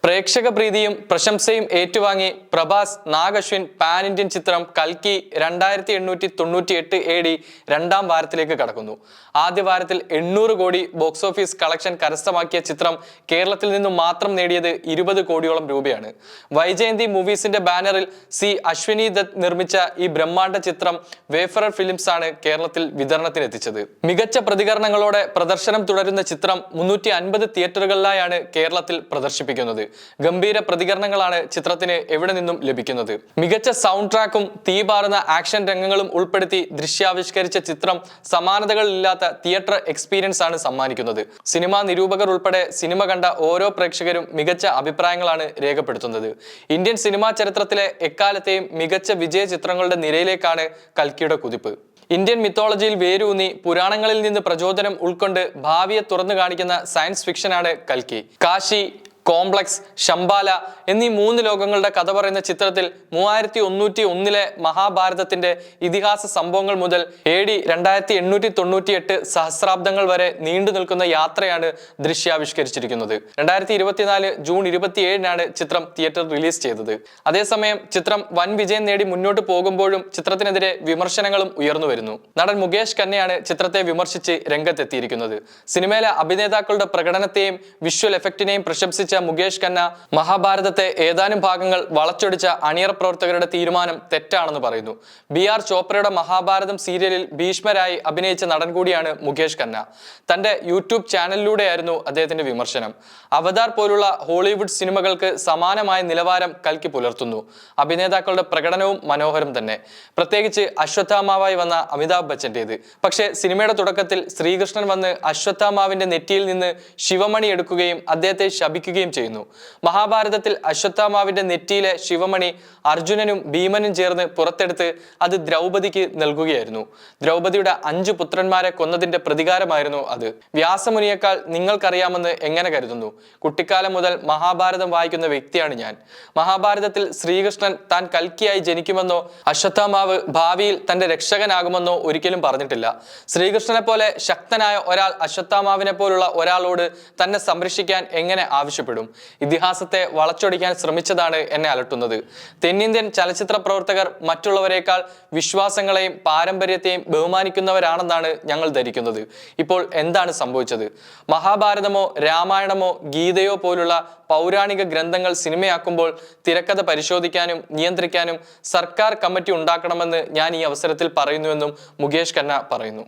പ്രേക്ഷക പ്രീതിയും പ്രശംസയും ഏറ്റുവാങ്ങി Prabhas Nag Ashwin pan Indian ചിത്രം കൽക്കി 2898 AD രണ്ടാം വാരത്തിലേക്ക് കടക്കുന്നു. ആദ്യ വാരത്തിൽ 800 കോടി ബോക്സ് ഓഫീസ് കളക്ഷൻ കരസ്ഥമാക്കിയ ചിത്രം കേരളത്തിൽ നിന്നും മാത്രം നേടിയത് 20 കോടിയോളം രൂപയാണ്. വൈജയന്തി മൂവീസിന്റെ ബാനറിൽ സി അശ്വിനി ദത്ത് നിർമ്മിച്ച ഈ ബ്രഹ്മാണ്ഡ ചിത്രം വേഫറർ ഫിലിംസ് ആണ് കേരളത്തിൽ വിതരണത്തിനെത്തിച്ചത്. മികച്ച പ്രതികരണങ്ങളോടെ പ്രദർശനം തുടരുന്ന ചിത്രം 350 തിയേറ്ററുകളിലായാണ് കേരളത്തിൽ പ്രദർശിപ്പിക്കുന്നത്. ഗംഭീര പ്രതികരണങ്ങളാണ് ചിത്രത്തിന് എവിടെ നിന്നും ലഭിക്കുന്നത്. മികച്ച സൗണ്ട് ട്രാക്കും തീപാറുന്ന ആക്ഷൻ രംഗങ്ങളും ഉൾപ്പെടുത്തി ദൃശ്യാവിഷ്കരിച്ച ചിത്രം സമാനതകളില്ലാത്ത തിയേറ്റർ എക്സ്പീരിയൻസ് ആണ് സമ്മാനിക്കുന്നത്. സിനിമാ നിരൂപകർ ഉൾപ്പെടെ സിനിമ കണ്ട ഓരോ പ്രേക്ഷകരും മികച്ച അഭിപ്രായങ്ങളാണ് രേഖപ്പെടുത്തുന്നത്. ഇന്ത്യൻ സിനിമാ ചരിത്രത്തിലെ എക്കാലത്തെയും മികച്ച വിജയ ചിത്രങ്ങളുടെ നിരയിലേക്കാണ് കൽക്കിയുടെ കുതിപ്പ്. ഇന്ത്യൻ മിത്തോളജിയിൽ വേരൂന്നി പുരാണങ്ങളിൽ നിന്ന് പ്രചോദനം ഉൾക്കൊണ്ട് ഭാവിയെ തുറന്നു കാണിക്കുന്ന സയൻസ് ഫിക്ഷനാണ് കൽക്കി. കാശി, കോംപ്ലക്സ്, ശംബാല എന്നീ 3 ലോകങ്ങളുടെ കഥ പറയുന്ന ചിത്രത്തിൽ 3101 മഹാഭാരതത്തിന്റെ ഇതിഹാസ സംഭവങ്ങൾ മുതൽ AD 2898 സഹസ്രാബ്ദങ്ങൾ വരെ നീണ്ടു നിൽക്കുന്ന യാത്രയാണ് ദൃശ്യാവിഷ്കരിച്ചിരിക്കുന്നത്. 2024 ജൂൺ 27 ചിത്രം തിയേറ്റർ റിലീസ് ചെയ്തത്. അതേസമയം ചിത്രം വൻ വിജയം നേടി മുന്നോട്ട് പോകുമ്പോഴും ചിത്രത്തിനെതിരെ വിമർശനങ്ങളും ഉയർന്നു വരുന്നു. നടൻ മുകേഷ് ഖന്നയാണ് ചിത്രത്തെ വിമർശിച്ച് രംഗത്തെത്തിയിരിക്കുന്നത്. സിനിമയിലെ അഭിനേതാക്കളുടെ പ്രകടനത്തെയും വിഷ്വൽ എഫക്റ്റിനെയും പ്രശംസിച്ച മുകേഷ് ഖന്ന മഹാഭാരതത്തെ ഏതാനും ഭാഗങ്ങൾ വളച്ചൊടിച്ച അണിയറ പ്രവർത്തകരുടെ തീരുമാനം തെറ്റാണെന്ന് പറയുന്നു. BR ചോപ്രയുടെ മഹാഭാരതം സീരിയലിൽ ഭീഷ്മരായി അഭിനയിച്ച നടൻ കൂടിയാണ് മുകേഷ് ഖന്ന. തന്റെ യൂട്യൂബ് ചാനലിലൂടെയായിരുന്നു അദ്ദേഹത്തിന്റെ വിമർശനം. അവതാർ പോലുള്ള ഹോളിവുഡ് സിനിമകൾക്ക് സമാനമായ നിലവാരം കൽക്കി പുലർത്തുന്നു. അഭിനേതാക്കളുടെ പ്രകടനവും മനോഹരം തന്നെ, പ്രത്യേകിച്ച് അശ്വത്ഥാമാവായി വന്ന അമിതാഭ് ബച്ചന്റേത്. പക്ഷേ സിനിമയുടെ തുടക്കത്തിൽ ശ്രീകൃഷ്ണൻ വന്ന് അശ്വത്ഥാമാവിന്റെ നെറ്റിയിൽ നിന്ന് ശിവമണി എടുക്കുകയും അദ്ദേഹത്തെ ശപിക്കുകയും ചെയ്യുന്നു. മഹാഭാരതത്തിൽ അശ്വത്ഥാമാവിന്റെ നെറ്റിയിലെ ശിവമണി അർജുനനും ഭീമനും ചേർന്ന് പുറത്തെടുത്ത് അത് ദ്രൗപദിക്ക് നൽകുകയായിരുന്നു. ദ്രൗപദിയുടെ 5 പുത്രന്മാരെ കൊന്നതിന്റെ പ്രതികാരമായിരുന്നു അത്. വ്യാസമുനിയേക്കാൾ നിങ്ങൾക്കറിയാമെന്ന് എങ്ങനെ കരുതുന്നു? കുട്ടിക്കാലം മുതൽ മഹാഭാരതം വായിക്കുന്ന വ്യക്തിയാണ് ഞാൻ. മഹാഭാരതത്തിൽ ശ്രീകൃഷ്ണൻ താൻ കൽക്കിയായി ജനിക്കുമെന്നോ അശ്വത്ഥാമാവ് ഭാവിയിൽ തന്റെ രക്ഷകനാകുമെന്നോ ഒരിക്കലും പറഞ്ഞിട്ടില്ല. ശ്രീകൃഷ്ണനെ പോലെ ശക്തനായ ഒരാൾ അശ്വത്ഥാമാവിനെ പോലുള്ള ഒരാളോട് തന്നെ സംരക്ഷിക്കാൻ എങ്ങനെ ആവശ്യപ്പെടും? ഇതിഹാസത്തെ വളച്ചൊടിക്കാൻ ശ്രമിച്ചതാണ് എന്നെ അലട്ടുന്നത്. തെന്നിന്ത്യൻ ചലച്ചിത്ര പ്രവർത്തകർ മറ്റുള്ളവരെക്കാൾ വിശ്വാസങ്ങളെയും പാരമ്പര്യത്തെയും ബഹുമാനിക്കുന്നവരാണെന്നാണ് ഞങ്ങൾ ധരിക്കുന്നത്. ഇപ്പോൾ എന്താണ് സംഭവിച്ചത്? മഹാഭാരതമോ രാമായണമോ ഗീതയോ പോലുള്ള പൗരാണിക ഗ്രന്ഥങ്ങൾ സിനിമയാക്കുമ്പോൾ തിരക്കഥ പരിശോധിക്കാനും നിയന്ത്രിക്കാനും സർക്കാർ കമ്മിറ്റി ഉണ്ടാക്കണമെന്ന് ഞാൻ ഈ അവസരത്തിൽ പറയുന്നുവെന്നും മുകേഷ് ഖന്ന പറയുന്നു.